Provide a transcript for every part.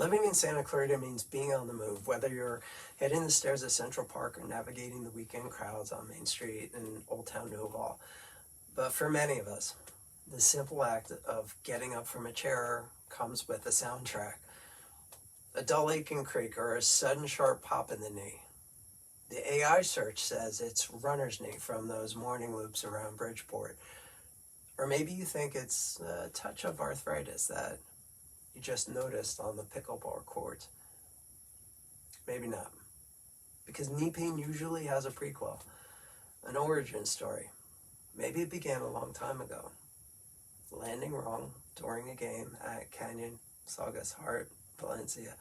Living in Santa Clarita means being on the move, whether you're hitting the stairs at Central Park or navigating the weekend crowds on Main Street in Old Town Noval. But for many of us, the simple act of getting up from a chair comes with a soundtrack. A dull aching creak or a sudden sharp pop in the knee. The AI search says it's runner's knee from those morning loops around Bridgeport. Or maybe you think it's a touch of arthritis that you just noticed on the pickleball court. Maybe not. Because knee pain usually has a prequel, an origin story. Maybe it began a long time ago. Landing wrong during a game at Canyon, Saugus, Hart, Valencia.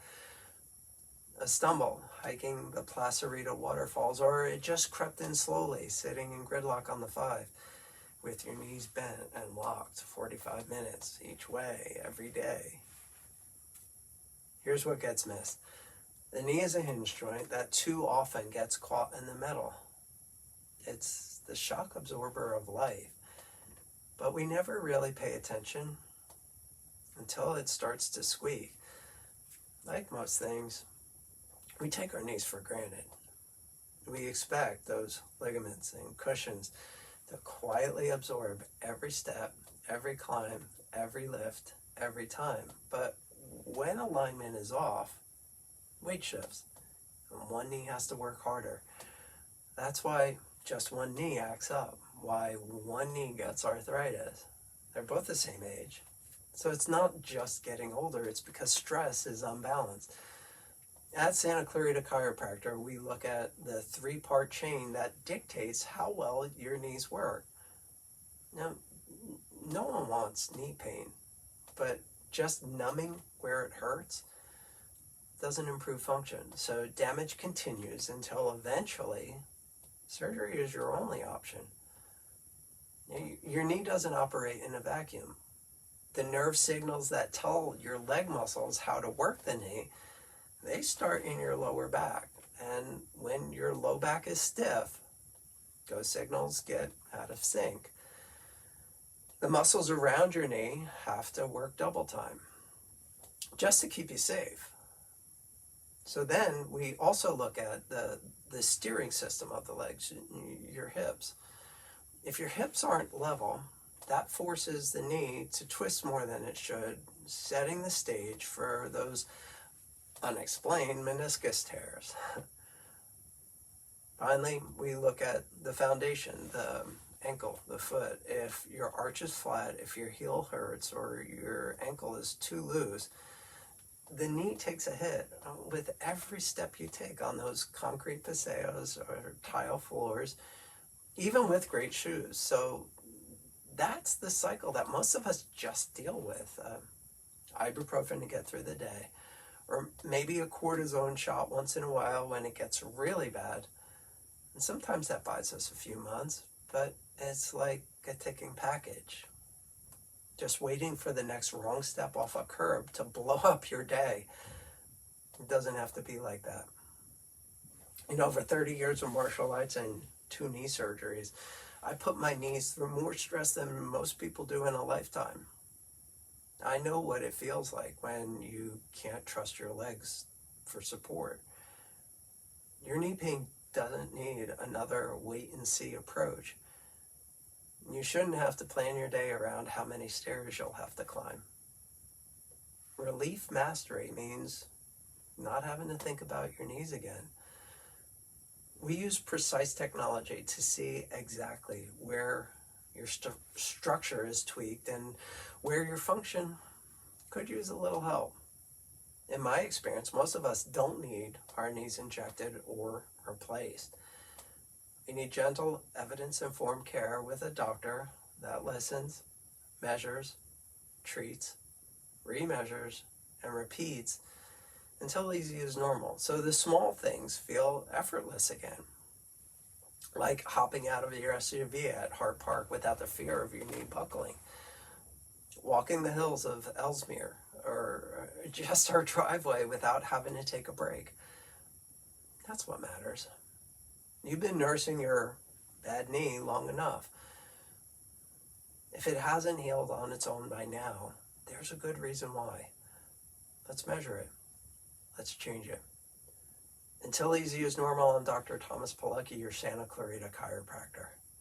A stumble hiking the Placerita waterfalls, or it just crept in slowly, sitting in gridlock on the 5, with your knees bent and locked 45 minutes each way, every day. Here's what gets missed. The knee is a hinge joint that too often gets caught in the metal. It's the shock absorber of life, but we never really pay attention until it starts to squeak. Like most things, we take our knees for granted. We expect those ligaments and cushions to quietly absorb every step, every climb, every lift, every time. But when alignment is off, weight shifts, and one knee has to work harder. That's why just one knee acts up, why one knee gets arthritis. They're both the same age. So it's not just getting older, it's because stress is unbalanced. At Santa Clarita Chiropractor, we look at the 3-part chain that dictates how well your knees work. Now, no one wants knee pain, but just numbing where it hurts doesn't improve function. So damage continues until eventually surgery is your only option. Your knee doesn't operate in a vacuum. The nerve signals that tell your leg muscles how to work the knee, they start in your lower back. And when your low back is stiff, those signals get out of sync. The muscles around your knee have to work double time just to keep you safe. So then we also look at the steering system of the legs, your hips. If your hips aren't level, that forces the knee to twist more than it should, setting the stage for those unexplained meniscus tears. Finally, we look at the foundation, the ankle, the foot. If your arch is flat, if your heel hurts, or your ankle is too loose, the knee takes a hit with every step you take on those concrete paseos or tile floors, even with great shoes. So that's the cycle that most of us just deal with. Ibuprofen to get through the day, or maybe a cortisone shot once in a while when it gets really bad. And sometimes that buys us a few months, but it's like a ticking package, just waiting for the next wrong step off a curb to blow up your day. It doesn't have to be like that. In over 30 years of martial arts and 2 knee surgeries, I put my knees through more stress than most people do in a lifetime. I know what it feels like when you can't trust your legs for support. Your knee pain doesn't need another wait-and-see approach. You shouldn't have to plan your day around how many stairs you'll have to climb. Relief mastery means not having to think about your knees again. We use precise technology to see exactly where your structure is tweaked and where your function could use a little help. In my experience, most of us don't need our knees injected or replaced. We need gentle, evidence-informed care with a doctor that listens, measures, treats, remeasures, and repeats until easy is normal. So the small things feel effortless again. Like hopping out of your SUV at Hart Park without the fear of your knee buckling. Walking the hills of Ellesmere, or just our driveway without having to take a break. That's what matters. You've been nursing your bad knee long enough. If it hasn't healed on its own by now, there's a good reason why. Let's measure it. let's change it. Until easy as normal, I'm Dr. Thomas Pilecki, your Santa Clarita chiropractor.